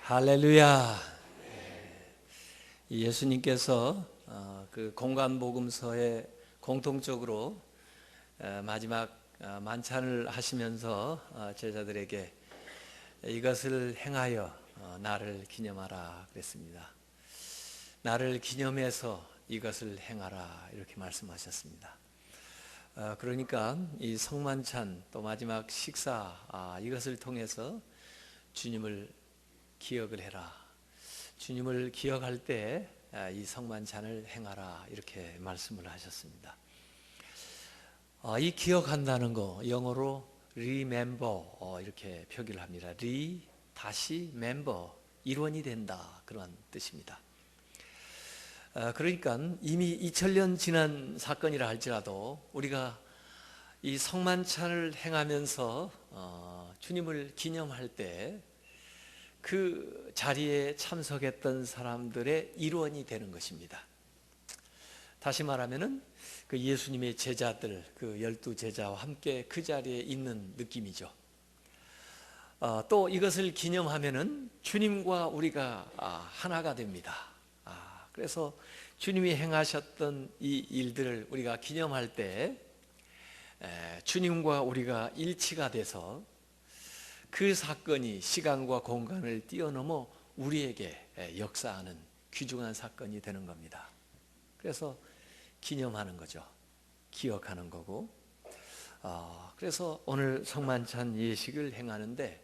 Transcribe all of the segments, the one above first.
할렐루야. 예수님께서 그 공관복음서에 공통적으로 마지막 만찬을 하시면서 제자들에게 이것을 행하여 나를 기념하라 그랬습니다. 나를 기념해서 이것을 행하라 이렇게 말씀하셨습니다. 그러니까 이 성만찬 또 마지막 식사 이것을 통해서 주님을 기억을 해라. 주님을 기억할 때 이 성만찬을 행하라 이렇게 말씀을 하셨습니다. 이 기억한다는 거 영어로 remember 이렇게 표기를 합니다. 다시 member, 일원이 된다 그런 뜻입니다. 그러니까 이미 2000년 지난 사건이라 할지라도 우리가 이 성만찬을 행하면서 주님을 기념할 때 그 자리에 참석했던 사람들의 일원이 되는 것입니다. 다시 말하면은 그 예수님의 제자들, 그 12제자와 함께 그 자리에 있는 느낌이죠. 또 이것을 기념하면은 주님과 우리가 하나가 됩니다. 그래서 주님이 행하셨던 이 일들을 우리가 기념할 때 주님과 우리가 일치가 돼서 그 사건이 시간과 공간을 뛰어넘어 우리에게 역사하는 귀중한 사건이 되는 겁니다. 그래서 기념하는 거죠. 기억하는 거고. 그래서 오늘 성만찬 예식을 행하는데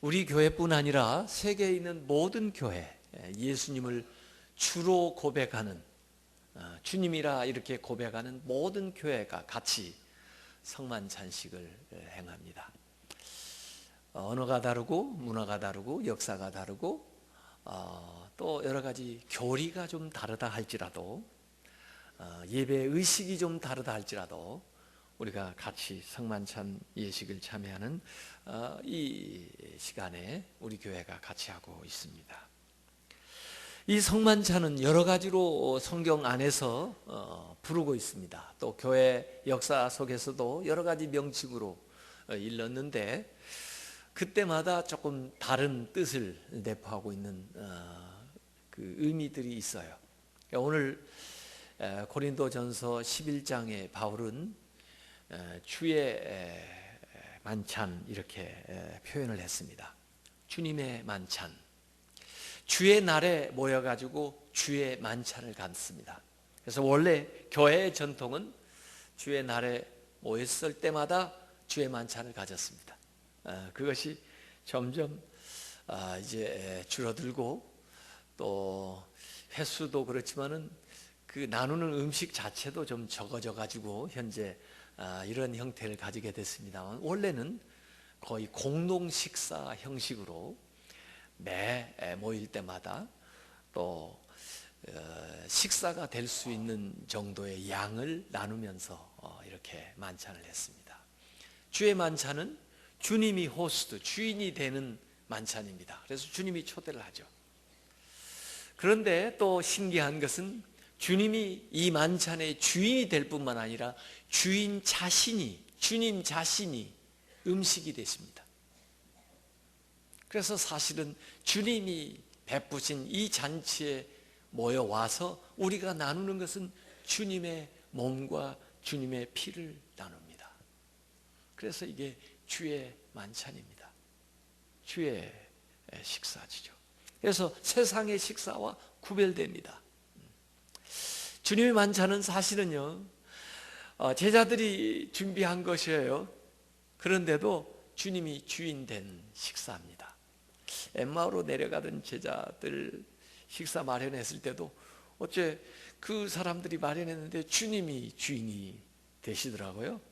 우리 교회뿐 아니라 세계에 있는 모든 교회, 예수님을 주로 고백하는, 주님이라 이렇게 고백하는 모든 교회가 같이 성만찬식을 행합니다. 언어가 다르고 문화가 다르고 역사가 다르고 또 여러 가지 교리가 좀 다르다 할지라도 예배 의식이 좀 다르다 할지라도 우리가 같이 성만찬 예식을 참여하는 이 시간에 우리 교회가 같이 하고 있습니다. 이 성만찬은 여러 가지로 성경 안에서 부르고 있습니다. 또 교회 역사 속에서도 여러 가지 명칭으로 일렀는데 그때마다 조금 다른 뜻을 내포하고 있는 그 의미들이 있어요. 오늘 고린도전서 11장에 바울은 주의 만찬 이렇게 표현을 했습니다. 주님의 만찬, 주의 날에 모여가지고 주의 만찬을 갖습니다. 그래서 원래 교회의 전통은 주의 날에 모였을 때마다 주의 만찬을 가졌습니다. 그것이 점점 이제 줄어들고 또 횟수도 그렇지만은 그 나누는 음식 자체도 좀 적어져 가지고 현재 이런 형태를 가지게 됐습니다만 원래는 거의 공동 식사 형식으로 매 모일 때마다 또 식사가 될 수 있는 정도의 양을 나누면서 이렇게 만찬을 했습니다. 주의 만찬은 주님이 호스트, 주인이 되는 만찬입니다. 그래서 주님이 초대를 하죠. 그런데 또 신기한 것은 주님이 이 만찬의 주인이 될 뿐만 아니라 주님 자신이 음식이 되십니다. 그래서 사실은 주님이 베푸신 이 잔치에 모여와서 우리가 나누는 것은 주님의 몸과 주님의 피를 나눕니다. 그래서 이게 주의 만찬입니다. 주의 식사지죠. 그래서 세상의 식사와 구별됩니다. 주님의 만찬은 사실은요 제자들이 준비한 것이에요. 그런데도 주님이 주인 된 식사입니다. 엠마오로 내려가던 제자들 식사 마련했을 때도 어째 그 사람들이 마련했는데 주님이 주인이 되시더라고요.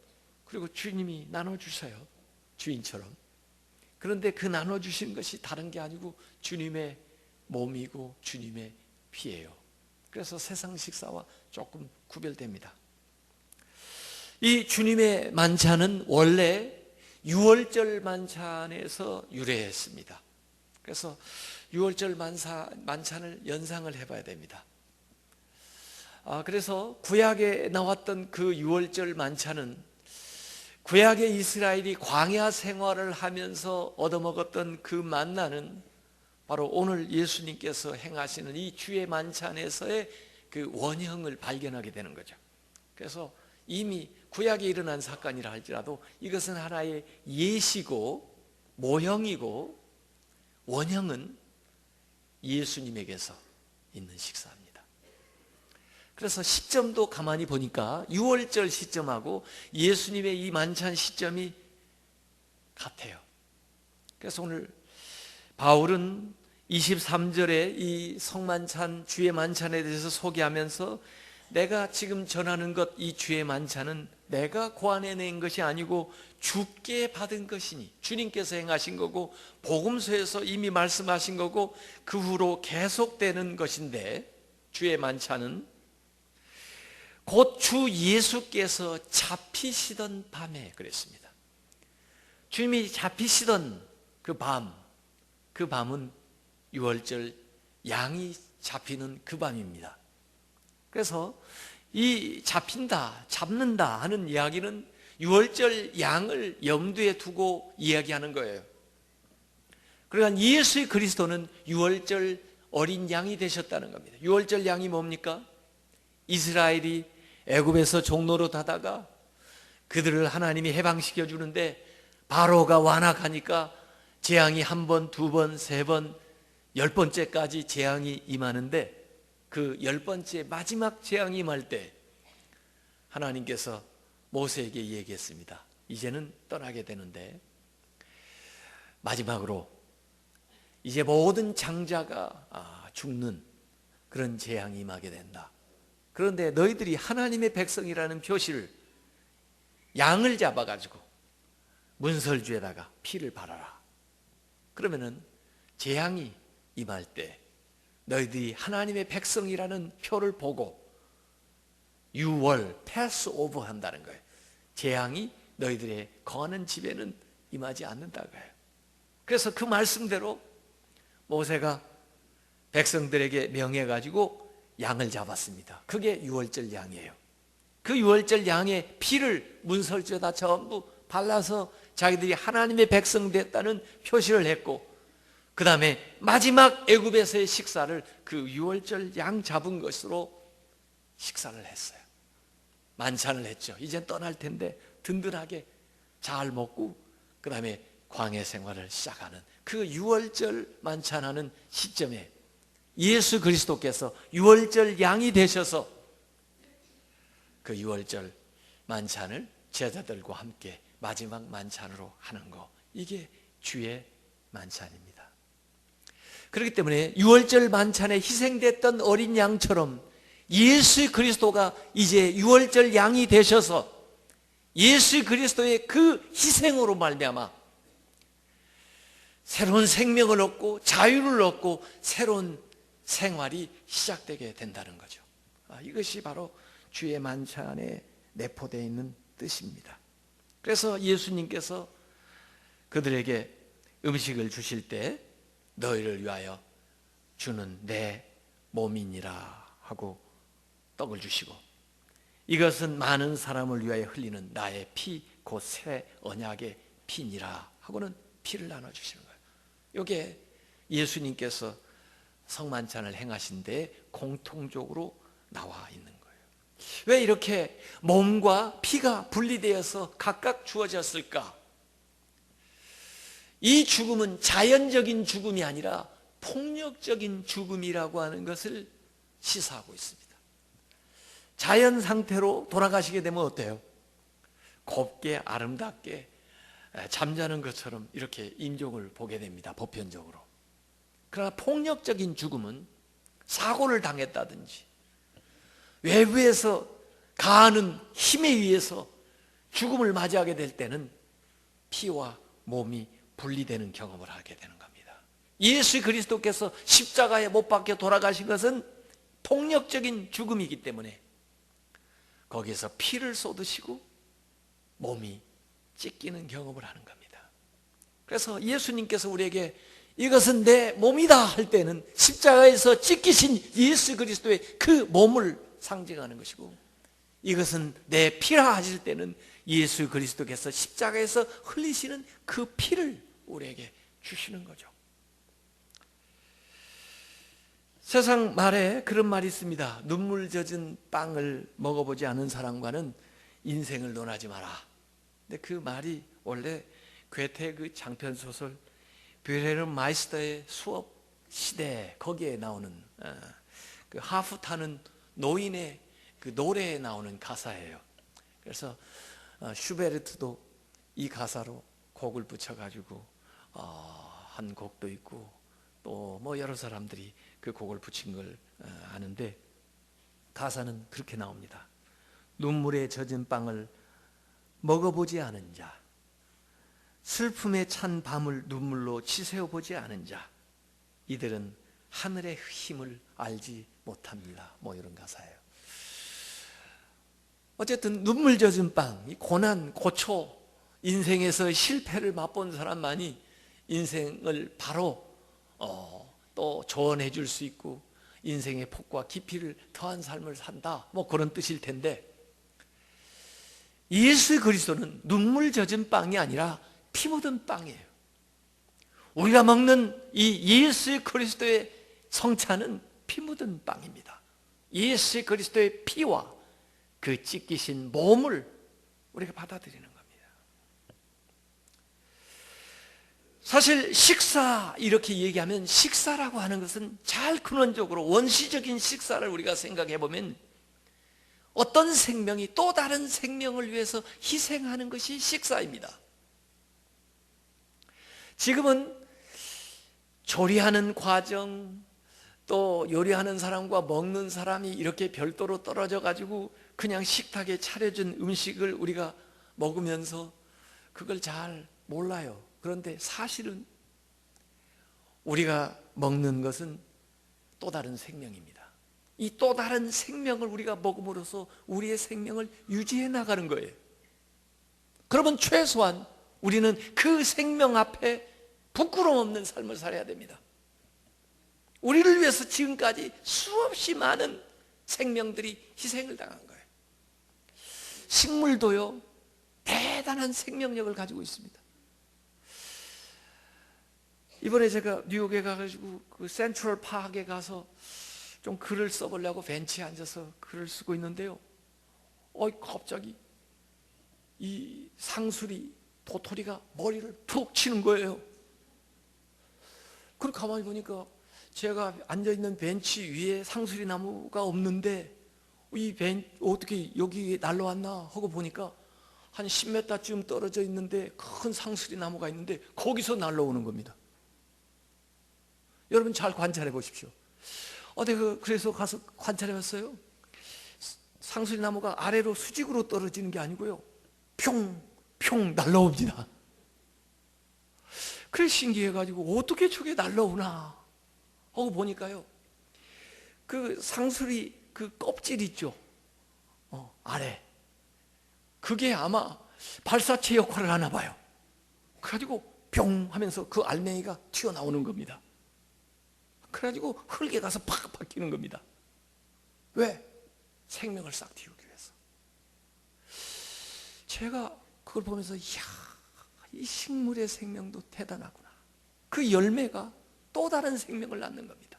그리고 주님이 나눠주세요. 주인처럼. 그런데 그 나눠주신 것이 다른 게 아니고 주님의 몸이고 주님의 피예요. 그래서 세상 식사와 조금 구별됩니다. 이 주님의 만찬은 원래 유월절 만찬에서 유래했습니다. 그래서 유월절 만찬을 연상을 해봐야 됩니다. 그래서 구약에 나왔던 그 유월절 만찬은 구약의 이스라엘이 광야 생활을 하면서 얻어먹었던 그 만나는 바로 오늘 예수님께서 행하시는 이 주의 만찬에서의 그 원형을 발견하게 되는 거죠. 그래서 이미 구약에 일어난 사건이라 할지라도 이것은 하나의 예시고 모형이고 원형은 예수님에게서 있는 식사입니다. 그래서 시점도 가만히 보니까 유월절 시점하고 예수님의 이 만찬 시점이 같아요. 그래서 오늘 바울은 23절에 이 성만찬, 주의 만찬에 대해서 소개하면서 내가 지금 전하는 것, 이 주의 만찬은 내가 고안해낸 것이 아니고 주께 받은 것이니, 주님께서 행하신 거고 복음서에서 이미 말씀하신 거고 그 후로 계속되는 것인데, 주의 만찬은 곧 주 예수께서 잡히시던 밤에 그랬습니다. 주님이 잡히시던 그 밤은 유월절 양이 잡히는 그 밤입니다. 그래서 이 잡는다 하는 이야기는 유월절 양을 염두에 두고 이야기하는 거예요. 그러니까 예수 그리스도는 유월절 어린 양이 되셨다는 겁니다. 유월절 양이 뭡니까? 이스라엘이 애굽에서 종노릇 하다가 그들을 하나님이 해방시켜 주는데 바로가 완악하니까 재앙이 한 번, 두 번, 세 번, 10번째까지 재앙이 임하는데, 그 10번째 마지막 재앙이 임할 때 하나님께서 모세에게 얘기했습니다. 이제는 떠나게 되는데 마지막으로 이제 모든 장자가 죽는 그런 재앙이 임하게 된다. 그런데 너희들이 하나님의 백성이라는 표시를, 양을 잡아가지고 문설주에다가 피를 바라라. 그러면은 재앙이 임할 때 너희들이 하나님의 백성이라는 표를 보고 유월, 패스오버 한다는 거예요. 재앙이 너희들의 거하는 집에는 임하지 않는다고요. 그래서 그 말씀대로 모세가 백성들에게 명해가지고 양을 잡았습니다. 그게 유월절 양이에요. 그 유월절 양의 피를 문설주에다 전부 발라서 자기들이 하나님의 백성 됐다는 표시를 했고, 그 다음에 마지막 애굽에서의 식사를 그 유월절 양 잡은 것으로 식사를 했어요. 만찬을 했죠. 이제 떠날 텐데 든든하게 잘 먹고 그 다음에 광야 생활을 시작하는 그 유월절 만찬하는 시점에 예수 그리스도께서 유월절 양이 되셔서 그 유월절 만찬을 제자들과 함께 마지막 만찬으로 하는 거, 이게 주의 만찬입니다. 그렇기 때문에 유월절 만찬에 희생됐던 어린 양처럼 예수 그리스도가 이제 유월절 양이 되셔서 예수 그리스도의 그 희생으로 말미암아 새로운 생명을 얻고 자유를 얻고 새로운 생활이 시작되게 된다는 거죠. 이것이 바로 주의 만찬에 내포되어 있는 뜻입니다. 그래서 예수님께서 그들에게 음식을 주실 때 너희를 위하여 주는 내 몸이니라 하고 떡을 주시고, 이것은 많은 사람을 위하여 흘리는 나의 피 곧 새 언약의 피니라 하고는 피를 나눠주시는 거예요. 이게 예수님께서 성만찬을 행하신 데 공통적으로 나와 있는 거예요. 왜 이렇게 몸과 피가 분리되어서 각각 주어졌을까? 이 죽음은 자연적인 죽음이 아니라 폭력적인 죽음이라고 하는 것을 시사하고 있습니다. 자연 상태로 돌아가시게 되면 어때요? 곱게 아름답게 잠자는 것처럼 이렇게 인종을 보게 됩니다, 보편적으로. 그러나 폭력적인 죽음은 사고를 당했다든지 외부에서 가하는 힘에 의해서 죽음을 맞이하게 될 때는 피와 몸이 분리되는 경험을 하게 되는 겁니다. 예수 그리스도께서 십자가에 못 박혀 돌아가신 것은 폭력적인 죽음이기 때문에 거기에서 피를 쏟으시고 몸이 찢기는 경험을 하는 겁니다. 그래서 예수님께서 우리에게 이것은 내 몸이다 할 때는 십자가에서 찢기신 예수 그리스도의 그 몸을 상징하는 것이고, 이것은 내 피라 하실 때는 예수 그리스도께서 십자가에서 흘리시는 그 피를 우리에게 주시는 거죠. 세상 말에 그런 말이 있습니다. 눈물 젖은 빵을 먹어보지 않은 사람과는 인생을 논하지 마라. 근데 그 말이 원래 괴테 그 장편 소설 뷰헤르 마이스터의 수업 시대 거기에 나오는 그 하프 타는 노인의 그 노래에 나오는 가사예요. 그래서 슈베르트도 이 가사로 곡을 붙여가지고 한 곡도 있고 또 뭐 여러 사람들이 그 곡을 붙인 걸 아는데 가사는 그렇게 나옵니다. 눈물에 젖은 빵을 먹어보지 않은 자, 슬픔에 찬 밤을 눈물로 치새어보지 않은 자, 이들은 하늘의 힘을 알지 못합니다. 뭐 이런 가사예요. 어쨌든 눈물 젖은 빵, 이 고난, 고초, 인생에서 실패를 맛본 사람만이 인생을 바로 또 조언해 줄 수 있고 인생의 폭과 깊이를 더한 삶을 산다, 뭐 그런 뜻일 텐데, 예수 그리스도는 눈물 젖은 빵이 아니라 피 묻은 빵이에요. 우리가 먹는 이 예수 그리스도의 성찬은 피 묻은 빵입니다. 예수 그리스도의 피와 그 찢기신 몸을 우리가 받아들이는 겁니다. 사실 식사 이렇게 얘기하면, 식사라고 하는 것은 잘 근원적으로 원시적인 식사를 우리가 생각해 보면 어떤 생명이 또 다른 생명을 위해서 희생하는 것이 식사입니다. 지금은 조리하는 과정, 또 요리하는 사람과 먹는 사람이 이렇게 별도로 떨어져 가지고 그냥 식탁에 차려진 음식을 우리가 먹으면서 그걸 잘 몰라요. 그런데 사실은 우리가 먹는 것은 또 다른 생명입니다. 이 또 다른 생명을 우리가 먹음으로써 우리의 생명을 유지해 나가는 거예요. 그러면 최소한 우리는 그 생명 앞에 부끄러움 없는 삶을 살아야 됩니다. 우리를 위해서 지금까지 수없이 많은 생명들이 희생을 당한 거예요. 식물도요, 대단한 생명력을 가지고 있습니다. 이번에 제가 뉴욕에 가가지고 그 센트럴 파크에 가서 좀 글을 써보려고 벤치에 앉아서 글을 쓰고 있는데요, 갑자기 이 상수리 도토리가 머리를 툭 치는 거예요. 그걸 가만히 보니까 제가 앉아있는 벤치 위에 상수리 나무가 없는데 어떻게 여기 날라왔나 하고 보니까 한 10m쯤 떨어져 있는데 큰 상수리 나무가 있는데 거기서 날라오는 겁니다. 여러분 잘 관찰해 보십시오. 내가 그래서 가서 관찰해 봤어요. 상수리 나무가 아래로 수직으로 떨어지는 게 아니고요, 평평 날라옵니다. 그래 신기해가지고 어떻게 저게 날라오나 하고 보니까요, 그 상수리 그 껍질 있죠, 아래, 그게 아마 발사체 역할을 하나 봐요. 그래가지고 병 하면서 그 알맹이가 튀어나오는 겁니다. 그래가지고 흙에 가서 팍 박히는 겁니다. 왜? 생명을 싹 틔우기 위해서. 제가 그걸 보면서 이야, 이 식물의 생명도 대단하구나. 그 열매가 또 다른 생명을 낳는 겁니다.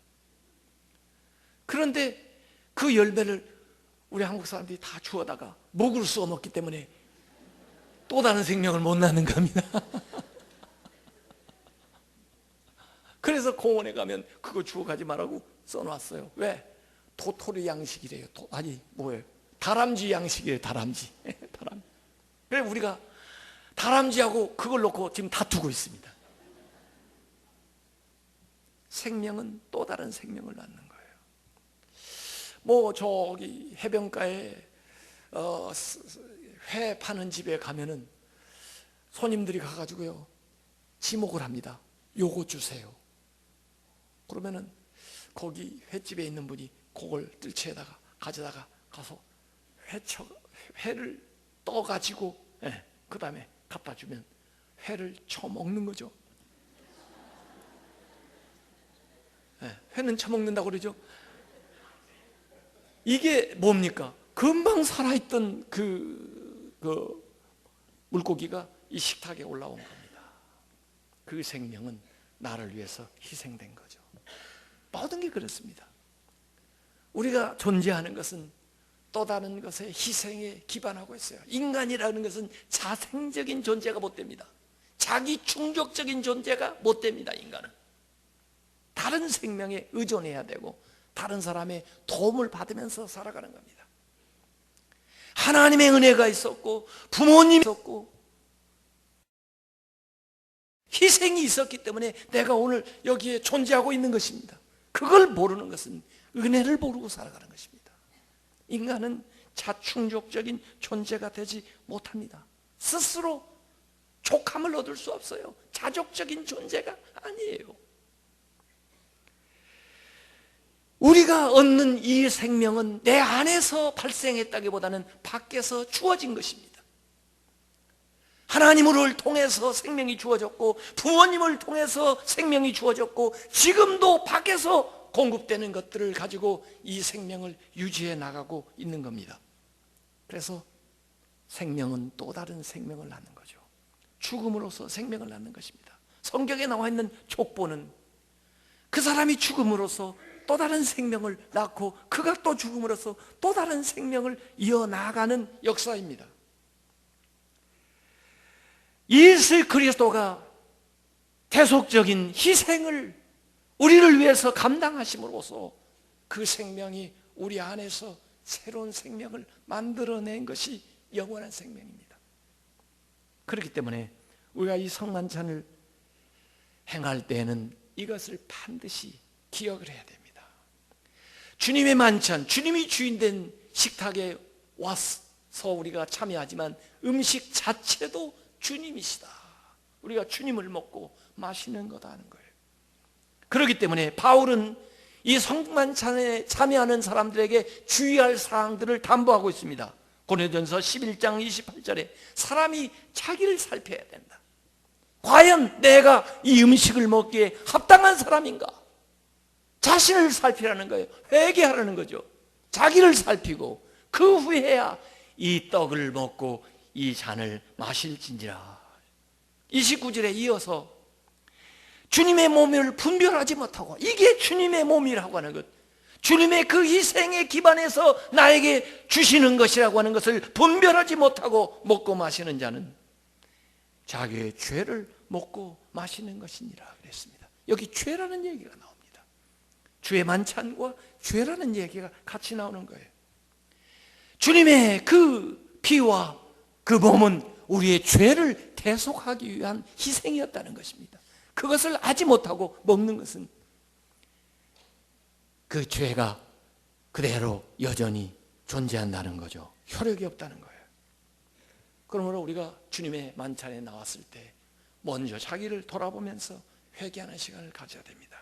그런데 그 열매를 우리 한국 사람들이 다 주워다가 목으로 쏘아 먹기 때문에 또 다른 생명을 못 낳는 겁니다. 그래서 공원에 가면 그거 주워 가지 말라고 써놨어요. 왜? 도토리 양식이래요. 뭐예요? 다람쥐 양식이래요. 다람쥐. 다람쥐. 그래서 우리가 다람쥐하고 그걸 놓고 지금 다투고 있습니다. 생명은 또 다른 생명을 낳는 거예요. 뭐 저기 해변가에 회 파는 집에 가면은 손님들이 가가지고요, 지목을 합니다. 요거 주세요. 그러면은 거기 횟집에 있는 분이 그걸 뜰채에다가 가져다가 가서 회를 떠가지고, 그 다음에 갖다 주면 회를 처먹는 거죠. 회는 처먹는다고 그러죠. 이게 뭡니까? 금방 살아있던 그 물고기가 이 식탁에 올라온 겁니다. 그 생명은 나를 위해서 희생된 거죠. 모든 게 그렇습니다. 우리가 존재하는 것은 또 다른 것의 희생에 기반하고 있어요. 인간이라는 것은 자생적인 존재가 못 됩니다. 자기 충족적인 존재가 못 됩니다. 인간은 다른 생명에 의존해야 되고 다른 사람의 도움을 받으면서 살아가는 겁니다. 하나님의 은혜가 있었고 부모님이 있었고 희생이 있었기 때문에 내가 오늘 여기에 존재하고 있는 것입니다. 그걸 모르는 것은 은혜를 모르고 살아가는 것입니다. 인간은 자충족적인 존재가 되지 못합니다. 스스로 족함을 얻을 수 없어요. 자족적인 존재가 아니에요. 우리가 얻는 이 생명은 내 안에서 발생했다기보다는 밖에서 주어진 것입니다. 하나님을 통해서 생명이 주어졌고 부모님을 통해서 생명이 주어졌고 지금도 밖에서 공급되는 것들을 가지고 이 생명을 유지해 나가고 있는 겁니다. 그래서 생명은 또 다른 생명을 낳는 거죠. 죽음으로써 생명을 낳는 것입니다. 성경에 나와 있는 족보는 그 사람이 죽음으로써 또 다른 생명을 낳고 그가 또 죽음으로써 또 다른 생명을 이어나가는 역사입니다. 예수 그리스도가 대속적인 희생을 우리를 위해서 감당하심으로써 그 생명이 우리 안에서 새로운 생명을 만들어낸 것이 영원한 생명입니다. 그렇기 때문에 우리가 이 성만찬을 행할 때에는 이것을 반드시 기억을 해야 됩니다. 주님의 만찬, 주님이 주인된 식탁에 와서 우리가 참여하지만 음식 자체도 주님이시다. 우리가 주님을 먹고 마시는 거다 하는 거예요. 그렇기 때문에 바울은 이 성만찬에 참여하는 사람들에게 주의할 사항들을 담보하고 있습니다. 고린도전서 11장 28절에 사람이 자기를 살펴야 된다. 과연 내가 이 음식을 먹기에 합당한 사람인가? 자신을 살피라는 거예요. 회개하라는 거죠. 자기를 살피고 그 후에야 이 떡을 먹고 이 잔을 마실진지라. 29절에 이어서 주님의 몸을 분별하지 못하고 이게 주님의 몸이라고 하는 것, 주님의 그 희생에 기반해서 나에게 주시는 것이라고 하는 것을 분별하지 못하고 먹고 마시는 자는 자기의 죄를 먹고 마시는 것이니라 그랬습니다. 여기 죄라는 얘기가 나옵니다. 주의 만찬과 죄라는 얘기가 같이 나오는 거예요. 주님의 그 피와 그 몸은 우리의 죄를 대속하기 위한 희생이었다는 것입니다. 그것을 알지 못하고 먹는 것은 그 죄가 그대로 여전히 존재한다는 거죠. 효력이 없다는 거예요. 그러므로 우리가 주님의 만찬에 나왔을 때 먼저 자기를 돌아보면서 회개하는 시간을 가져야 됩니다.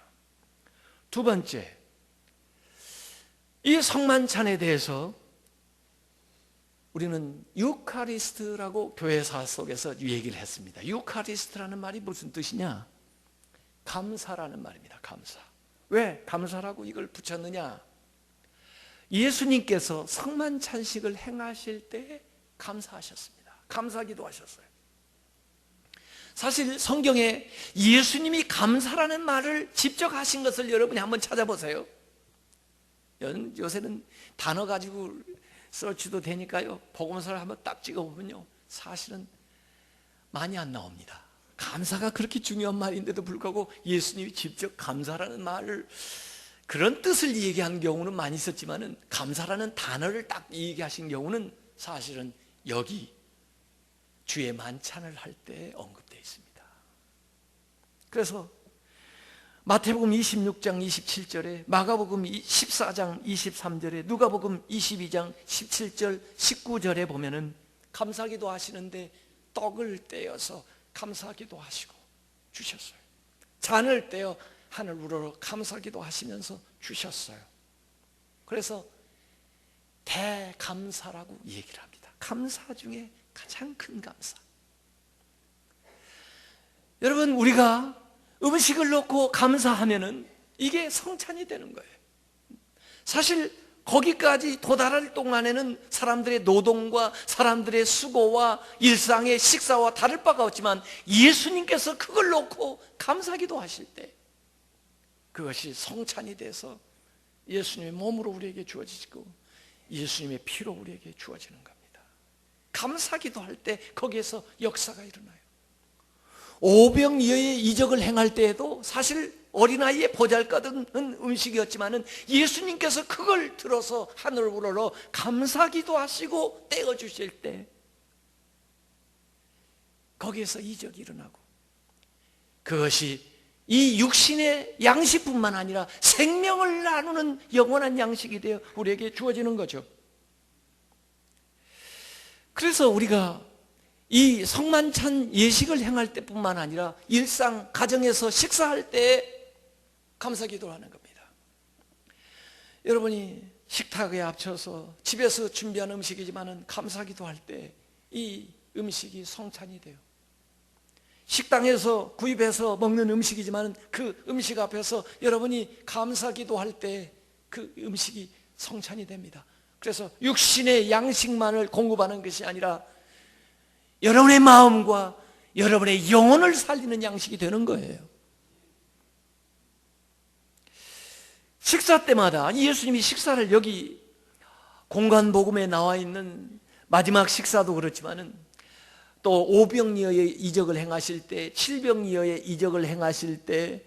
두 번째, 이 성만찬에 대해서 우리는 유카리스트라고 교회사 속에서 얘기를 했습니다. 유카리스트라는 말이 무슨 뜻이냐? 감사라는 말입니다. 감사. 왜 감사라고 이걸 붙였느냐? 예수님께서 성만찬식을 행하실 때 감사하셨습니다. 감사기도 하셨어요. 사실 성경에 예수님이 감사라는 말을 직접 하신 것을 여러분이 한번 찾아보세요. 요새는 단어 가지고 서치도 되니까요. 복음서를 한번 딱 찍어보면요, 사실은 많이 안 나옵니다. 감사가 그렇게 중요한 말인데도 불구하고 예수님이 직접 감사라는 말을, 그런 뜻을 얘기한 경우는 많이 있었지만은 감사라는 단어를 딱 얘기하신 경우는 사실은 여기 주의 만찬을 할 때 언급되어 있습니다. 그래서 마태복음 26장 27절에, 마가복음 14장 23절에, 누가복음 22장 17절 19절에 보면은 감사기도 하시는데 떡을 떼어서 감사기도 하시고 주셨어요. 잔을 떼어 하늘 우러러 감사기도 하시면서 주셨어요. 그래서 대감사라고 얘기를 합니다. 감사 중에 가장 큰 감사. 여러분, 우리가 음식을 넣고 감사하면은 이게 성찬이 되는 거예요. 사실 거기까지 도달할 동안에는 사람들의 노동과 사람들의 수고와 일상의 식사와 다를 바가 없지만 예수님께서 그걸 놓고 감사기도 하실 때 그것이 성찬이 돼서 예수님의 몸으로 우리에게 주어지고 예수님의 피로 우리에게 주어지는 겁니다. 감사기도 할 때 거기에서 역사가 일어나요. 오병이어의 이적을 행할 때에도 사실 어린아이의 보잘것없는 음식이었지만은 예수님께서 그걸 들어서 하늘 우러러 감사기도 하시고 떼어주실 때 거기에서 이적이 일어나고, 그것이 이 육신의 양식뿐만 아니라 생명을 나누는 영원한 양식이 되어 우리에게 주어지는 거죠. 그래서 우리가 이 성만찬 예식을 행할 때뿐만 아니라 일상 가정에서 식사할 때 감사기도를 하는 겁니다. 여러분이 식탁에 앞쳐서 집에서 준비한 음식이지만은 감사기도 할 때 이 음식이 성찬이 돼요. 식당에서 구입해서 먹는 음식이지만 그 음식 앞에서 여러분이 감사기도 할 때 그 음식이 성찬이 됩니다. 그래서 육신의 양식만을 공급하는 것이 아니라 여러분의 마음과 여러분의 영혼을 살리는 양식이 되는 거예요. 식사 때마다 예수님이 식사를, 여기 공관복음에 나와 있는 마지막 식사도 그렇지만은 또 오병이어의 이적을 행하실 때, 칠병이어의 이적을 행하실 때,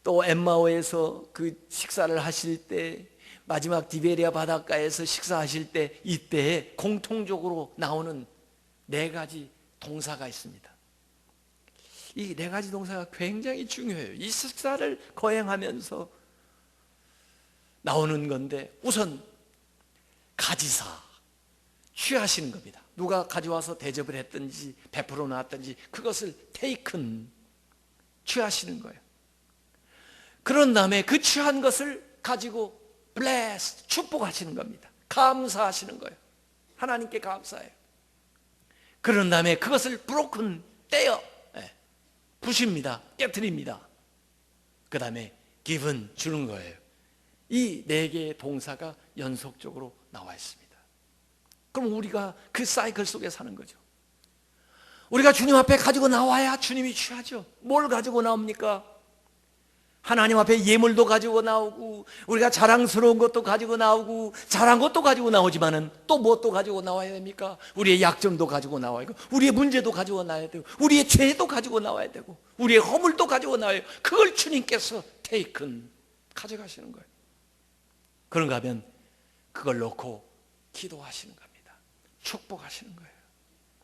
또 엠마오에서 그 식사를 하실 때, 마지막 디베리아 바닷가에서 식사하실 때, 이때에 공통적으로 나오는 4가지 동사가 있습니다. 이 4가지 동사가 굉장히 중요해요. 이 식사를 거행하면서 나오는 건데, 우선 가지사, 취하시는 겁니다. 누가 가져와서 대접을 했든지 베풀어 놨든지 그것을 taken, 취하시는 거예요. 그런 다음에 그 취한 것을 가지고 bless, 축복하시는 겁니다. 감사하시는 거예요. 하나님께 감사해요. 그런 다음에 그것을 broken, 떼어 부십니다. 깨트립니다. 그 다음에 given, 주는 거예요. 이 4개의 동사가 연속적으로 나와 있습니다. 그럼 우리가 그 사이클 속에 사는 거죠. 우리가 주님 앞에 가지고 나와야 주님이 취하죠. 뭘 가지고 나옵니까? 하나님 앞에 예물도 가지고 나오고, 우리가 자랑스러운 것도 가지고 나오고, 잘한 것도 가지고 나오지만은 또 무엇도 가지고 나와야 됩니까? 우리의 약점도 가지고 나와야 되고, 우리의 문제도 가지고 나와야 되고, 우리의 죄도 가지고 나와야 되고, 우리의 허물도 가지고 나와요. 그걸 주님께서 taken, 가져가시는 거예요. 그런가 하면 그걸 놓고 기도하시는 겁니다. 축복하시는 거예요.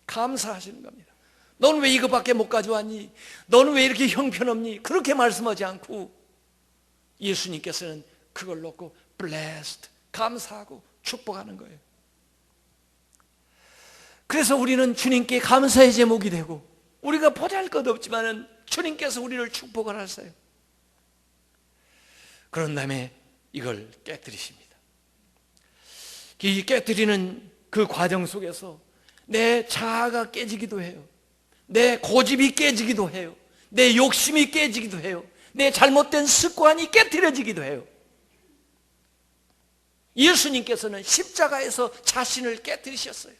감사하시는 겁니다. 너는 왜 이것밖에 못 가져왔니? 너는 왜 이렇게 형편없니? 그렇게 말씀하지 않고 예수님께서는 그걸 놓고 blessed, 감사하고 축복하는 거예요. 그래서 우리는 주님께 감사의 제목이 되고, 우리가 보잘것없지만은 주님께서 우리를 축복을 하세요. 그런 다음에 이걸 깨뜨리십니다. 이 깨뜨리는 그 과정 속에서 내 자아가 깨지기도 해요. 내 고집이 깨지기도 해요. 내 욕심이 깨지기도 해요. 내 잘못된 습관이 깨트려지기도 해요. 예수님께서는 십자가에서 자신을 깨뜨리셨어요.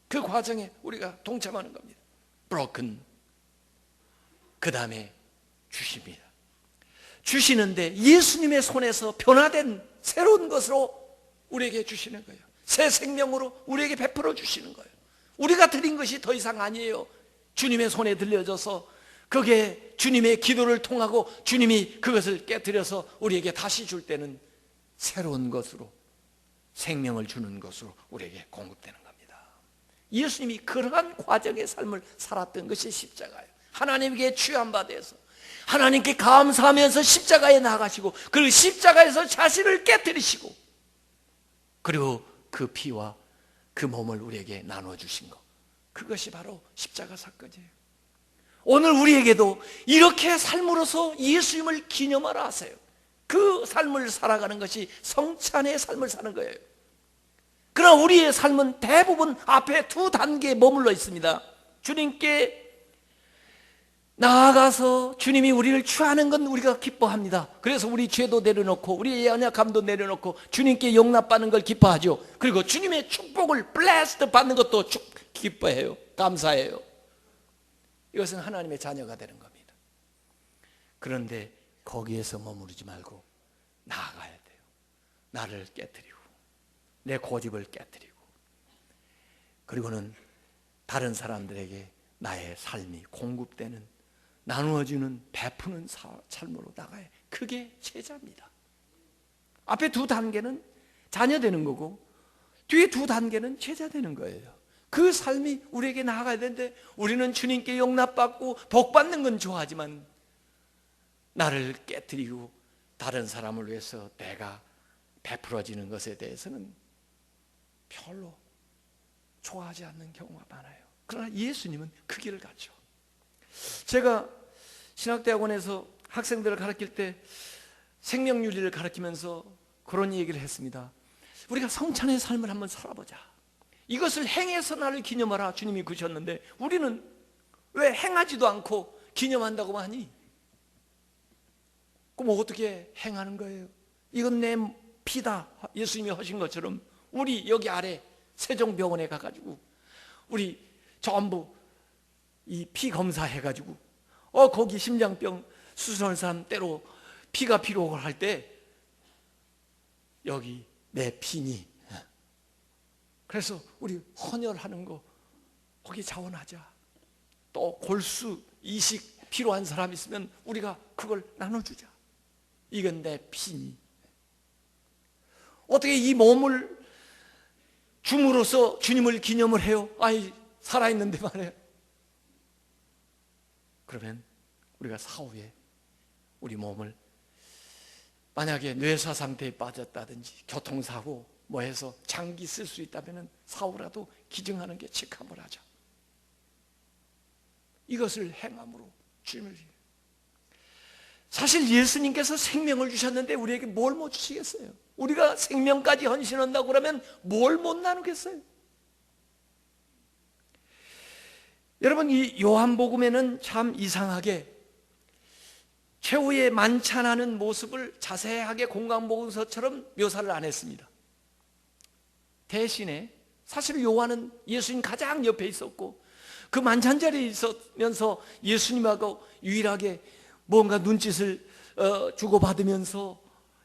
그 과정에 우리가 동참하는 겁니다. broken. 그 다음에 주십니다. 주시는데 예수님의 손에서 변화된 새로운 것으로 우리에게 주시는 거예요. 새 생명으로 우리에게 베풀어 주시는 거예요. 우리가 드린 것이 더 이상 아니에요. 주님의 손에 들려져서 그게 주님의 기도를 통하고 주님이 그것을 깨뜨려서 우리에게 다시 줄 때는 새로운 것으로, 생명을 주는 것으로 우리에게 공급되는 겁니다. 예수님이 그러한 과정의 삶을 살았던 것이 십자가예요. 하나님께 취한 바 되어서 하나님께 감사하면서 십자가에 나가시고, 그리고 십자가에서 자신을 깨뜨리시고, 그리고 그 피와 그 몸을 우리에게 나눠주신 것, 그것이 바로 십자가 사건이에요. 오늘 우리에게도 이렇게 삶으로서 예수님을 기념하라 하세요. 그 삶을 살아가는 것이 성찬의 삶을 사는 거예요. 그러나 우리의 삶은 대부분 앞에 2단계에 머물러 있습니다. 주님께 나아가서 주님이 우리를 취하는 건 우리가 기뻐합니다. 그래서 우리 죄도 내려놓고 우리의 연약함도 내려놓고 주님께 용납받는 걸 기뻐하죠. 그리고 주님의 축복을 blessed 받는 것도 기뻐해요. 감사해요. 이것은 하나님의 자녀가 되는 겁니다. 그런데 거기에서 머무르지 말고 나아가야 돼요. 나를 깨뜨리고 내 고집을 깨뜨리고 그리고는 다른 사람들에게 나의 삶이 공급되는, 나누어지는, 베푸는 삶으로 나가야, 그게 제자입니다. 앞에 두 단계는 자녀 되는 거고 뒤에 두 단계는 제자 되는 거예요. 그 삶이 우리에게 나아가야 되는데, 우리는 주님께 용납받고 복받는 건 좋아하지만 나를 깨뜨리고 다른 사람을 위해서 내가 베풀어지는 것에 대해서는 별로 좋아하지 않는 경우가 많아요. 그러나 예수님은 그 길을 갔죠. 제가 신학대학원에서 학생들을 가르칠 때 생명윤리를 가르치면서 그런 얘기를 했습니다. 우리가 성찬의 삶을 한번 살아보자. 이것을 행해서 나를 기념하라 주님이 그러셨는데 우리는 왜 행하지도 않고 기념한다고만 하니? 그럼 어떻게 행하는 거예요? 이건 내 피다, 예수님이 하신 것처럼 우리 여기 아래 세종병원에 가가지고 우리 전부 이 피 검사해가지고 거기 심장병 수술하는 사람 때로 피가 필요할 때 여기 내 피니, 그래서 우리 헌혈하는 거 거기 자원하자. 또 골수 이식 필요한 사람 있으면 우리가 그걸 나눠주자. 이건 내 피니. 어떻게 이 몸을 줌으로써 주님을 기념을 해요? 아이, 살아있는데 말이에요. 그러면 우리가 사후에 우리 몸을 만약에 뇌사 상태에 빠졌다든지 교통사고 뭐 해서 장기 쓸 수 있다면 사후라도 기증하는 게 직함을 하자. 이것을 행함으로 주님을, 사실 예수님께서 생명을 주셨는데 우리에게 뭘 못 주시겠어요? 우리가 생명까지 헌신한다고 그러면 뭘 못 나누겠어요? 여러분, 이 요한복음에는 참 이상하게 최후의 만찬하는 모습을 자세하게 공강복음서처럼 묘사를 안 했습니다. 대신에 사실 요한은 예수님 가장 옆에 있었고 그 만찬 자리에 있으면서 예수님하고 유일하게 뭔가 눈짓을 주고받으면서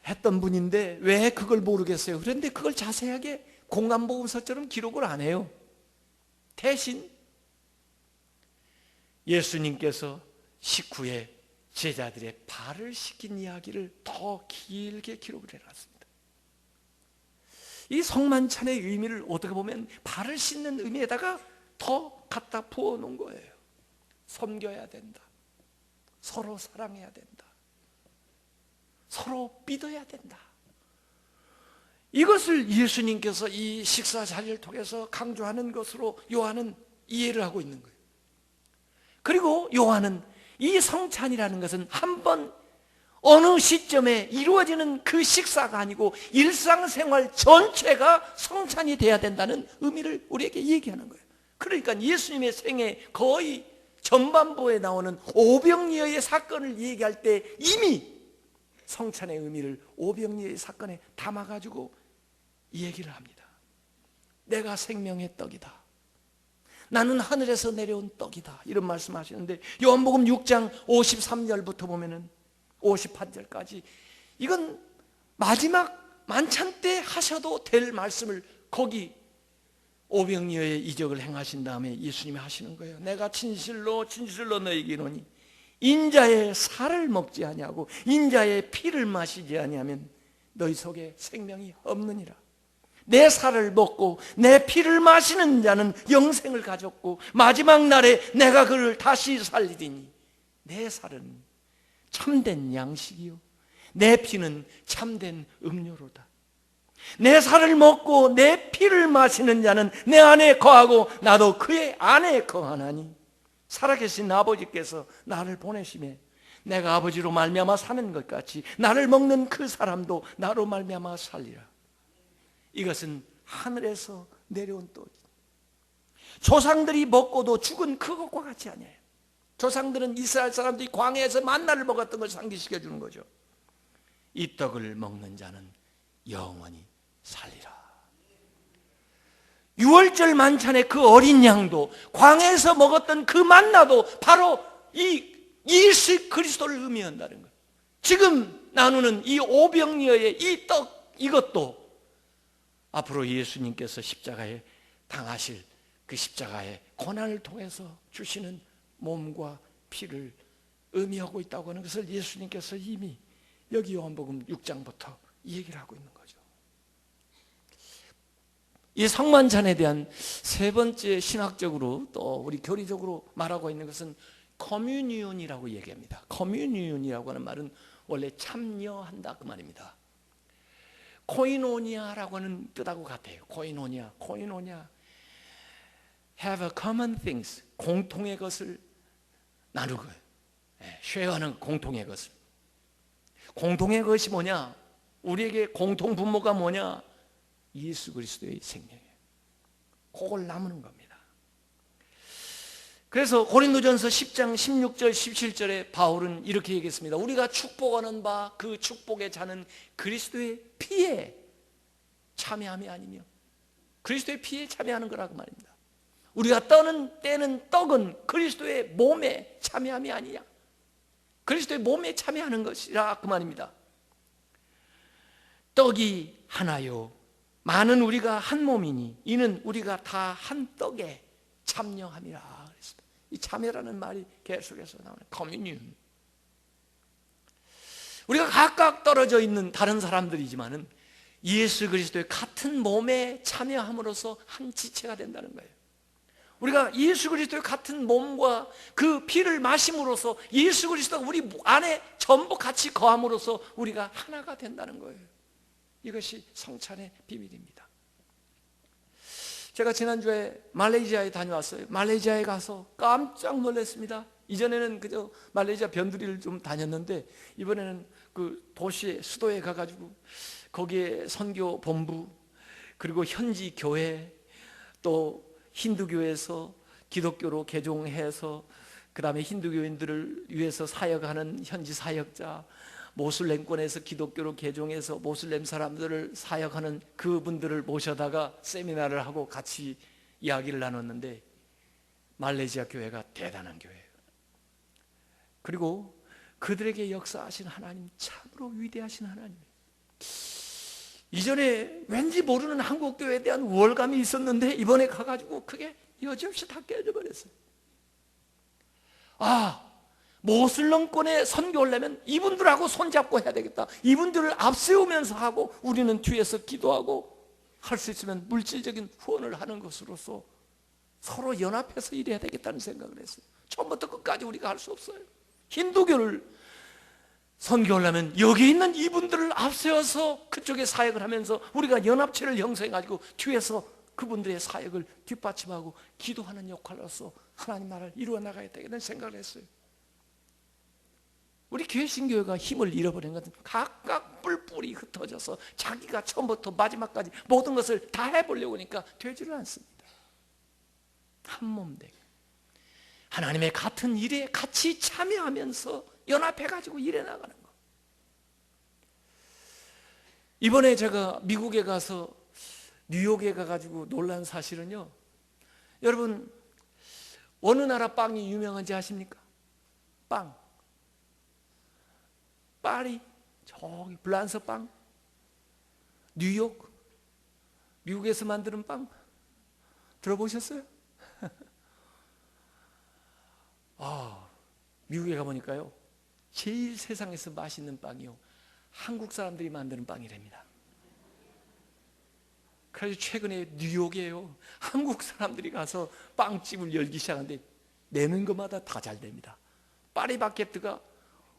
했던 분인데 왜 그걸 모르겠어요? 그런데 그걸 자세하게 공강복음서처럼 기록을 안 해요. 대신 예수님께서 식후에 제자들의 발을 씻긴 이야기를 더 길게 기록을 해놨습니다. 이 성만찬의 의미를 어떻게 보면 발을 씻는 의미에다가 더 갖다 부어놓은 거예요. 섬겨야 된다, 서로 사랑해야 된다, 서로 믿어야 된다. 이것을 예수님께서 이 식사 자리를 통해서 강조하는 것으로 요한은 이해를 하고 있는 거예요. 그리고 요한은 이 성찬이라는 것은 한 번 어느 시점에 이루어지는 그 식사가 아니고 일상생활 전체가 성찬이 돼야 된다는 의미를 우리에게 얘기하는 거예요. 그러니까 예수님의 생애 거의 전반부에 나오는 오병이어의 사건을 얘기할 때 이미 성찬의 의미를 오병이어의 사건에 담아가지고 얘기를 합니다. 내가 생명의 떡이다, 나는 하늘에서 내려온 떡이다, 이런 말씀하시는데 요한복음 6장 53절부터 보면은 58절까지 이건 마지막 만찬 때 하셔도 될 말씀을 거기 오병이어의 이적을 행하신 다음에 예수님이 하시는 거예요. 내가 진실로 진실로 너희에게 이르노니 인자의 살을 먹지 아니하고 인자의 피를 마시지 아니하면 너희 속에 생명이 없느니라. 내 살을 먹고 내 피를 마시는 자는 영생을 가졌고 마지막 날에 내가 그를 다시 살리리니 내 살은 참된 양식이요 내 피는 참된 음료로다. 내 살을 먹고 내 피를 마시는 자는 내 안에 거하고 나도 그의 안에 거하나니 살아계신 아버지께서 나를 보내심에 내가 아버지로 말미암아 사는 것 같이 나를 먹는 그 사람도 나로 말미암아 살리라. 이것은 하늘에서 내려온 떡. 조상들이 먹고도 죽은 그것과 같이 아니에요. 조상들은 이스라엘 사람들이 광야에서 만나를 먹었던 걸 상기시켜 주는 거죠. 이 떡을 먹는 자는 영원히 살리라. 유월절 만찬의 그 어린 양도 광야에서 먹었던 그 만나도 바로 이 예수 그리스도를 의미한다는 거예요. 지금 나누는 이 오병이어의 이 떡, 이것도 앞으로 예수님께서 십자가에 당하실 그 십자가의 고난을 통해서 주시는 몸과 피를 의미하고 있다고 하는 것을 예수님께서 이미 여기 요한복음 6장부터 얘기를 하고 있는 거죠. 이 성만찬에 대한 세 번째 신학적으로 또 우리 교리적으로 말하고 있는 것은 커뮤니온이라고 얘기합니다. 커뮤니온이라고 하는 말은 원래 참여한다 그 말입니다. 코이노니아라고 하는 뜻하고 같아요. 코이노니아 have a common things, 공통의 것을 나누고 쉐어하는 공통의 것을. 공통의 것이 뭐냐? 우리에게 공통 분모가 뭐냐? 예수 그리스도의 생명이에요. 그걸 나누는 겁니다. 그래서 고린도전서 10장 16절 17절에 바울은 이렇게 얘기했습니다. 우리가 축복하는 바 그 축복의 자는 그리스도의 피에 참여함이 아니며, 그리스도의 피에 참여하는 거라고 말입니다. 우리가 떼는 떡은 그리스도의 몸에 참여함이 아니냐, 그리스도의 몸에 참여하는 것이라 그 말입니다. 떡이 하나요 많은 우리가 한 몸이니 이는 우리가 다 한 떡에 참여함이라 그랬습니다. 이 참여라는 말이 계속해서 나오는 커뮤니언. 우리가 각각 떨어져 있는 다른 사람들이지만은 예수 그리스도의 같은 몸에 참여함으로써 한 지체가 된다는 거예요. 우리가 예수 그리스도의 같은 몸과 그 피를 마심으로써 예수 그리스도가 우리 안에 전부 같이 거함으로써 우리가 하나가 된다는 거예요. 이것이 성찬의 비밀입니다. 제가 지난주에 말레이시아에 다녀왔어요. 말레이시아에 가서 깜짝 놀랐습니다. 이전에는 그저 말레이시아 변두리를 좀 다녔는데 이번에는 그 도시의 수도에 가가지고 거기에 선교 본부, 그리고 현지 교회, 또 힌두교에서 기독교로 개종해서 그 다음에 힌두교인들을 위해서 사역하는 현지 사역자, 모슬렘권에서 기독교로 개종해서 모슬렘 사람들을 사역하는 그분들을 모셔다가 세미나를 하고 같이 이야기를 나눴는데 말레이시아 교회가 대단한 교회예요. 그리고 그들에게 역사하신 하나님 참으로 위대하신 하나님이에요. 이전에 왠지 모르는 한국 교회에 대한 우월감이 있었는데 이번에 가가지고 그게 여지없이 다 깨져 버렸어요. 모슬렘권에 선교하려면 이분들하고 손잡고 해야 되겠다. 이분들을 앞세우면서 하고 우리는 뒤에서 기도하고 할 수 있으면 물질적인 후원을 하는 것으로서 서로 연합해서 일해야 되겠다는 생각을 했어요. 처음부터 끝까지 우리가 할 수 없어요. 힌두교를 선교하려면 여기 있는 이분들을 앞세워서 그쪽에 사역을 하면서 우리가 연합체를 형성해가지고 뒤에서 그분들의 사역을 뒷받침하고 기도하는 역할로서 하나님 나라를 이루어 나가야 되겠다는 생각을 했어요. 우리 개신교회가 힘을 잃어버린 것은 각각 뿔뿔이 흩어져서 자기가 처음부터 마지막까지 모든 것을 다 해보려고 하니까 되지를 않습니다. 한 몸 되게 하나님의 같은 일에 같이 참여하면서 연합해가지고 일해 나가는 거. 이번에 제가 미국에 가서 뉴욕에 가가지고 놀란 사실은요, 여러분 어느 나라 빵이 유명한지 아십니까? 빵. 파리, 저기 블란서 빵, 뉴욕, 미국에서 만드는 빵 들어보셨어요? 미국에 가보니까요 제일 세상에서 맛있는 빵이요 한국 사람들이 만드는 빵이랍니다. 그래서 최근에 뉴욕에요 한국 사람들이 가서 빵집을 열기 시작하는데 내는 것마다 다 잘 됩니다. 파리 바게트가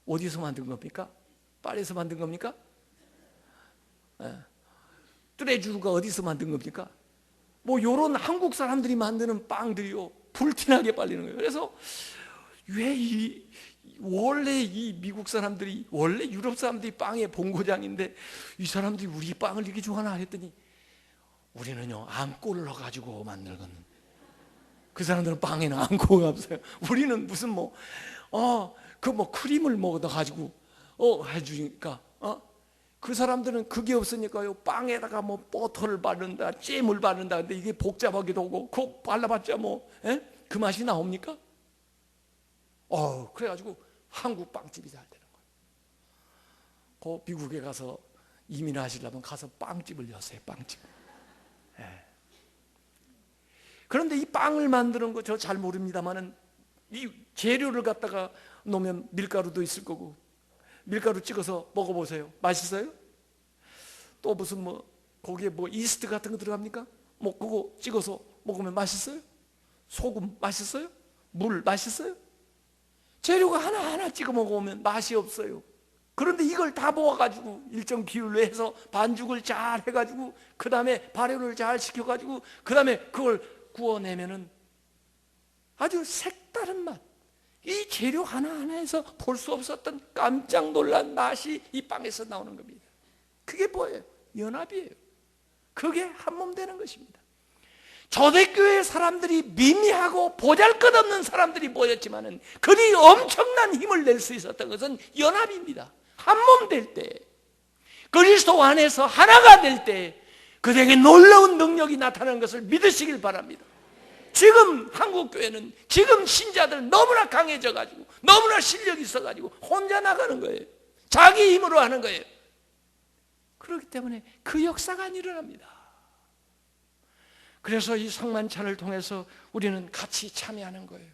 어디서 만든 겁니까? 파리에서 만든 겁니까? 뚜레쥬가 어디서 만든 겁니까? 뭐 요런 한국 사람들이 만드는 빵들이요 불티나게 빨리는 거예요. 그래서 원래 이 미국 사람들이, 원래 유럽 사람들이 빵의 본고장인데 이 사람들이 우리 빵을 이렇게 좋아하나 했더니 우리는요 앙꼬를 넣어가지고 만들거든. 그 사람들은 빵에는 앙꼬가 없어요. 우리는 무슨 크림을 넣어가지고 해주니까 그 사람들은 그게 없으니까요 빵에다가 버터를 바른다, 잼을 바른다. 근데 이게 복잡하기도 하고 그거 발라봤자 그 맛이 나옵니까? 그래가지고 한국 빵집이 잘 되는 거예요. 그 미국에 가서 이민하시려면 가서 빵집을 여세요. 빵집. 예. 그런데 이 빵을 만드는 거 저 잘 모릅니다만은 이 재료를 갖다가 놓으면 밀가루도 있을 거고 밀가루 찍어서 먹어보세요. 맛있어요? 또 무슨 뭐 거기에 뭐 이스트 같은 거 들어갑니까? 뭐 그거 찍어서 먹으면 맛있어요? 소금 맛있어요? 물 맛있어요? 재료가 하나하나 찍어 먹으면 맛이 없어요. 그런데 이걸 다 모아가지고 일정 비율로 해서 반죽을 잘 해가지고 그 다음에 발효를 잘 시켜가지고 그 다음에 그걸 구워내면은 아주 색다른 맛, 이 재료 하나하나에서 볼 수 없었던 깜짝 놀란 맛이 이 빵에서 나오는 겁니다. 그게 뭐예요? 연합이에요. 그게 한몸 되는 것입니다. 초대교회 사람들이 미미하고 보잘것없는 사람들이 모였지만은 그리 엄청난 힘을 낼 수 있었던 것은 연합입니다. 한몸 될 때, 그리스도 안에서 하나가 될 때 그들에게 놀라운 능력이 나타나는 것을 믿으시길 바랍니다. 지금 한국교회는 지금 신자들 너무나 강해져 가지고 너무나 실력이 있어 가지고 혼자 나가는 거예요. 자기 힘으로 하는 거예요. 그렇기 때문에 그 역사가 안 일어납니다. 그래서 이 성만찬을 통해서 우리는 같이 참여하는 거예요.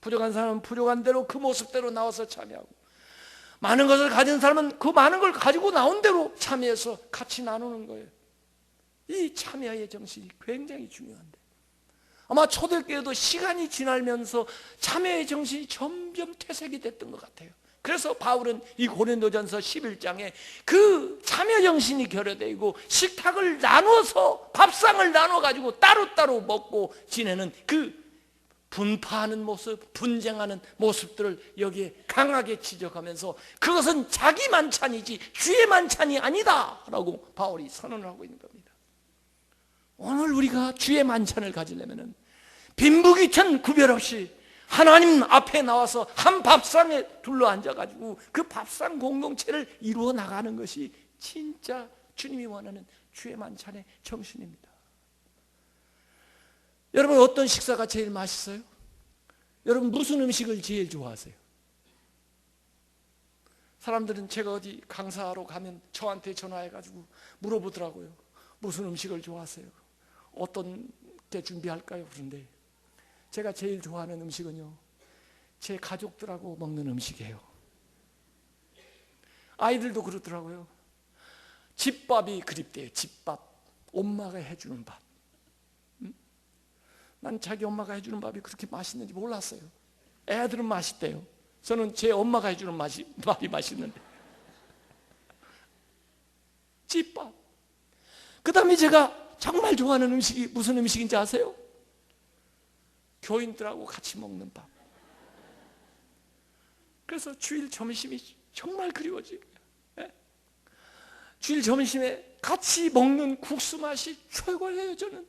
부족한 사람은 부족한 대로 그 모습대로 나와서 참여하고, 많은 것을 가진 사람은 그 많은 걸 가지고 나온 대로 참여해서 같이 나누는 거예요. 이 참여의 정신이 굉장히 중요한데, 아마 초대교회도 시간이 지나면서 참여의 정신이 점점 퇴색이 됐던 것 같아요. 그래서 바울은 이 고린도전서 11장에 그 참여 정신이 결여되고 식탁을 나눠서 밥상을 나눠가지고 따로따로 먹고 지내는 그 분파하는 모습, 분쟁하는 모습들을 여기에 강하게 지적하면서 그것은 자기 만찬이지 주의 만찬이 아니다 라고 바울이 선언을 하고 있는 겁니다. 오늘 우리가 주의 만찬을 가지려면 빈부귀천 구별 없이 하나님 앞에 나와서 한 밥상에 둘러앉아가지고 그 밥상 공동체를 이루어 나가는 것이 진짜 주님이 원하는 주의 만찬의 정신입니다. 여러분, 어떤 식사가 제일 맛있어요? 여러분, 무슨 음식을 제일 좋아하세요? 사람들은 제가 어디 강사하러 가면 저한테 전화해가지고 물어보더라고요. 무슨 음식을 좋아하세요? 어떤 게 준비할까요? 그런데 제가 제일 좋아하는 음식은요, 제 가족들하고 먹는 음식이에요. 아이들도 그러더라고요. 집밥이 그립대요. 집밥. 엄마가 해주는 밥. 난 자기 엄마가 해주는 밥이 그렇게 맛있는지 몰랐어요. 애들은 맛있대요. 저는 제 엄마가 해주는 밥이 맛있는데. 집밥. 그 다음에 제가 정말 좋아하는 음식이 무슨 음식인지 아세요? 교인들하고 같이 먹는 밥. 그래서 주일 점심이 정말 그리워져요. 주일 점심에 같이 먹는 국수 맛이 최고예요, 저는.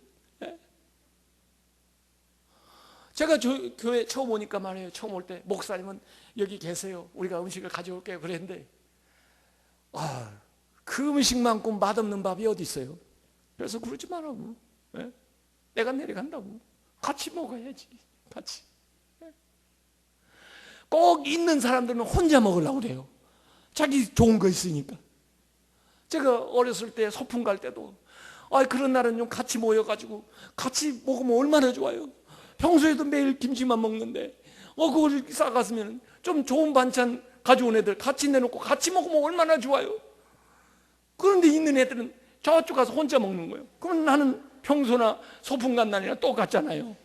제가 교회 처음 오니까 말이에요. 처음 올 때 목사님은 여기 계세요. 우리가 음식을 가져올게요. 그랬는데 그 음식만큼 맛없는 밥이 어디 있어요? 그래서 그러지 말라고. 내가 내려간다고. 같이 먹어야지. 같이. 꼭 있는 사람들은 혼자 먹으려고 그래요. 자기 좋은 거 있으니까. 제가 어렸을 때 소풍 갈 때도 그런 날은 좀 같이 모여가지고 같이 먹으면 얼마나 좋아요. 평소에도 매일 김치만 먹는데 그걸 싸갔으면 좀 좋은 반찬 가져온 애들 같이 내놓고 같이 먹으면 얼마나 좋아요. 그런데 있는 애들은 저쪽 가서 혼자 먹는 거예요. 그럼 나는 평소나 소풍 간 날이나 똑같잖아요.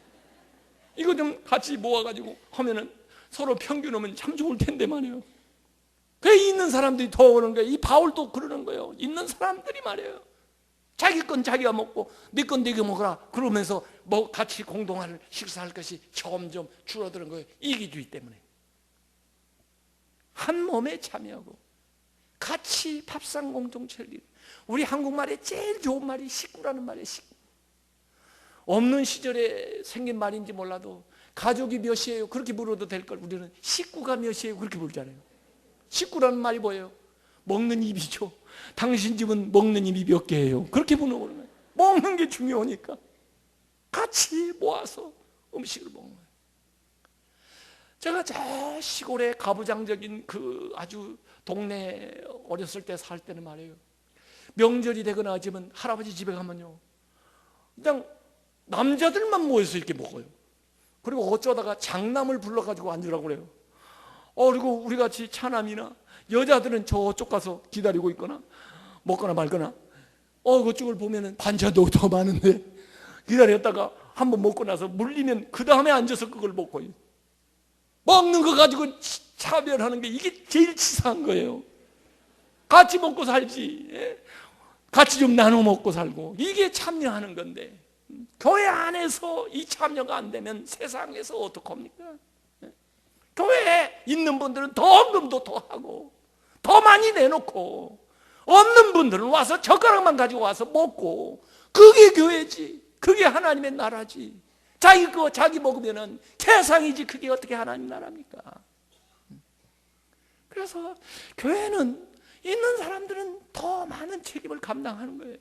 이거 좀 같이 모아가지고 하면은 서로 평균하면 참 좋을 텐데 말이에요. 그 있는 사람들이 더 그런 거예요. 이 바울도 그러는 거예요. 있는 사람들이 말이에요. 자기 건 자기가 먹고 네 건 네가 먹어라. 그러면서 같이 공동할 식사할 것이 점점 줄어드는 거예요. 이기주의 때문에. 한 몸에 참여하고 같이 밥상 공동체를. 우리 한국말에 제일 좋은 말이 식구라는 말이에요. 식구. 없는 시절에 생긴 말인지 몰라도 가족이 몇이에요? 그렇게 물어도 될 걸 우리는 식구가 몇이에요? 그렇게 부르잖아요. 식구라는 말이 뭐예요? 먹는 입이죠. 당신 집은 먹는 입이 몇 개예요? 그렇게 부르는 거예요. 먹는 게 중요하니까 같이 모아서 음식을 먹는 거예요. 제가 저 시골의 가부장적인 그 아주 동네 어렸을 때 살 때는 말이에요. 명절이 되거나 하지만 할아버지 집에 가면요, 그냥 남자들만 모여서 이렇게 먹어요. 그리고 어쩌다가 장남을 불러가지고 앉으라고 그래요. 그리고 우리 같이 차남이나 여자들은 저쪽 가서 기다리고 있거나 먹거나 말거나, 그쪽을 보면은 반찬도 더 많은데 기다렸다가 한번 먹고 나서 물리면 그 다음에 앉아서 그걸 먹고, 먹는 거 가지고 차별하는 게 이게 제일 치사한 거예요. 같이 먹고 살지, 같이 좀 나눠 먹고 살고, 이게 참여하는 건데, 교회 안에서 이 참여가 안 되면 세상에서 어떡합니까? 교회에 있는 분들은 더 헌금도 더 하고 더 많이 내놓고, 없는 분들은 와서 젓가락만 가지고 와서 먹고, 그게 교회지, 그게 하나님의 나라지. 자기 거 자기 먹으면은 세상이지, 그게 어떻게 하나님 나라입니까? 그래서 교회는 있는 사람들은 더 많은 책임을 감당하는 거예요.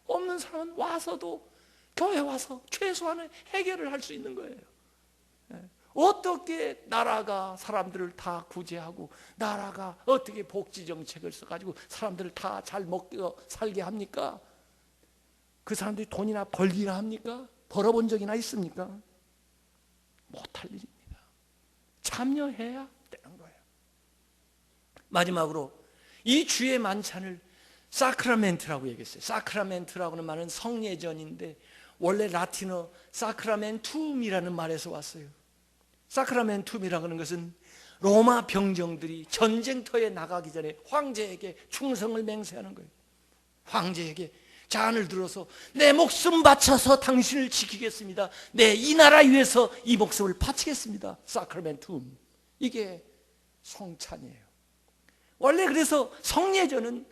없는 사람은 와서도 교회 와서 최소한의 해결을 할 수 있는 거예요. 어떻게 나라가 사람들을 다 구제하고, 나라가 어떻게 복지 정책을 써가지고 사람들을 다 잘 먹게 살게 합니까? 그 사람들이 돈이나 벌기나 합니까? 벌어본 적이나 있습니까? 못할 일입니다. 참여해야 되는 거예요. 마지막으로 이 주의 만찬을 사크라멘트라고 얘기했어요. 사크라멘트라고는 말은 성례전인데, 원래 라틴어 사크라멘툼이라는 말에서 왔어요. 사크라멘툼이라고 하는 것은 로마 병정들이 전쟁터에 나가기 전에 황제에게 충성을 맹세하는 거예요. 황제에게 잔을 들어서 내 목숨 바쳐서 당신을 지키겠습니다, 내 이 나라 위해서 이 목숨을 바치겠습니다. 사크라멘툼, 이게 성찬이에요. 원래 그래서 성례전은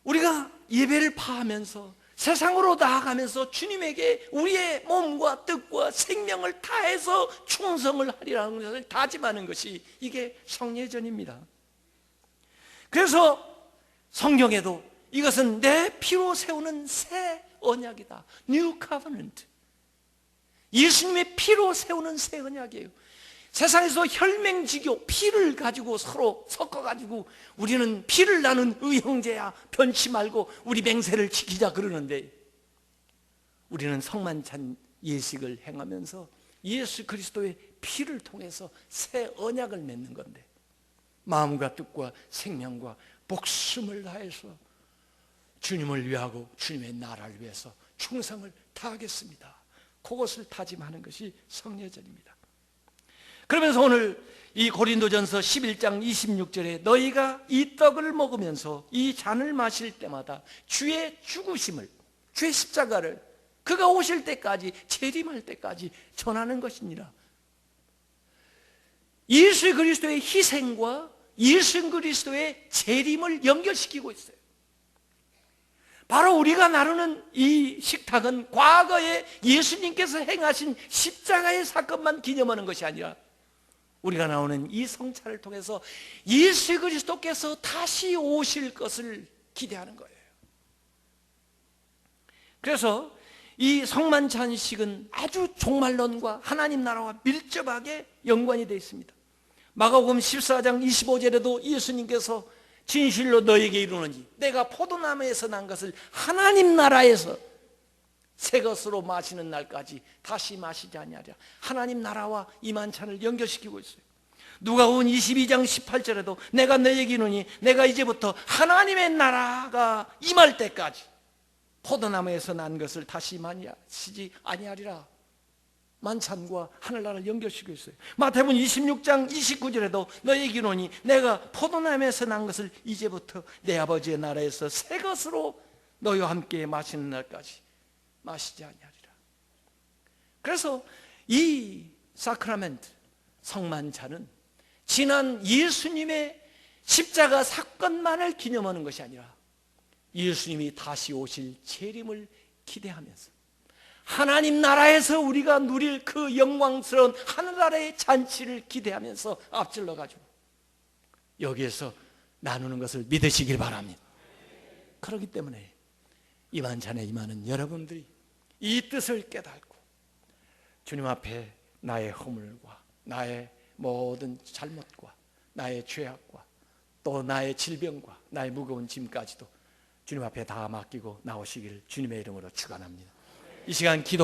우리가 예배를 파하면서 세상으로 나아가면서 주님에게 우리의 몸과 뜻과 생명을 다해서 충성을 하리라는 것을 다짐하는 것이 이게 성례전입니다. 그래서 성경에도 이것은 내 피로 세우는 새 언약이다, New Covenant, 예수님의 피로 세우는 새 언약이에요. 세상에서 혈맹지교, 피를 가지고 서로 섞어가지고 우리는 피를 나눈 의형제야, 변치 말고 우리 맹세를 지키자 그러는데, 우리는 성만찬 예식을 행하면서 예수 그리스도의 피를 통해서 새 언약을 맺는 건데, 마음과 뜻과 생명과 목숨을 다해서 주님을 위하고 주님의 나라를 위해서 충성을 다하겠습니다, 그것을 다짐하는 것이 성례전입니다. 그러면서 오늘 이 고린도전서 11장 26절에 너희가 이 떡을 먹으면서 이 잔을 마실 때마다 주의 죽으심을, 주의 십자가를 그가 오실 때까지, 재림할 때까지 전하는 것이니라. 예수 그리스도의 희생과 예수 그리스도의 재림을 연결시키고 있어요. 바로 우리가 나누는 이 식탁은 과거에 예수님께서 행하신 십자가의 사건만 기념하는 것이 아니라, 우리가 나오는 이 성찬을 통해서 예수 그리스도께서 다시 오실 것을 기대하는 거예요. 그래서 이 성만찬식은 아주 종말론과 하나님 나라와 밀접하게 연관이 되어 있습니다. 마가복음 14장 25절에도 예수님께서 진실로 너에게 이르노니 내가 포도나무에서 난 것을 하나님 나라에서 새 것으로 마시는 날까지 다시 마시지 아니하리라. 하나님 나라와 이 만찬을 연결시키고 있어요. 누가복음 22장 18절에도 내가 너에게 이르노니 내가 이제부터 하나님의 나라가 임할 때까지 포도나무에서 난 것을 다시 마시지 아니하리라. 만찬과 하늘나라를 연결시키고 있어요. 마태복음 26장 29절에도 너에게 이르노니 내가 포도나무에서 난 것을 이제부터 내 아버지의 나라에서 새 것으로 너희와 함께 마시는 날까지 마시지 아니하리라. 그래서 이 사크라멘트, 성만찬은 지난 예수님의 십자가 사건만을 기념하는 것이 아니라 예수님이 다시 오실 재림을 기대하면서 하나님 나라에서 우리가 누릴 그 영광스러운 하늘나라의 잔치를 기대하면서 앞질러 가지고 여기에서 나누는 것을 믿으시길 바랍니다. 그렇기 때문에 이 만찬에 임하는 여러분들이 이 뜻을 깨닫고 주님 앞에 나의 허물과 나의 모든 잘못과 나의 죄악과 또 나의 질병과 나의 무거운 짐까지도 주님 앞에 다 맡기고 나오시길 주님의 이름으로 축원합니다. 이 시간 기도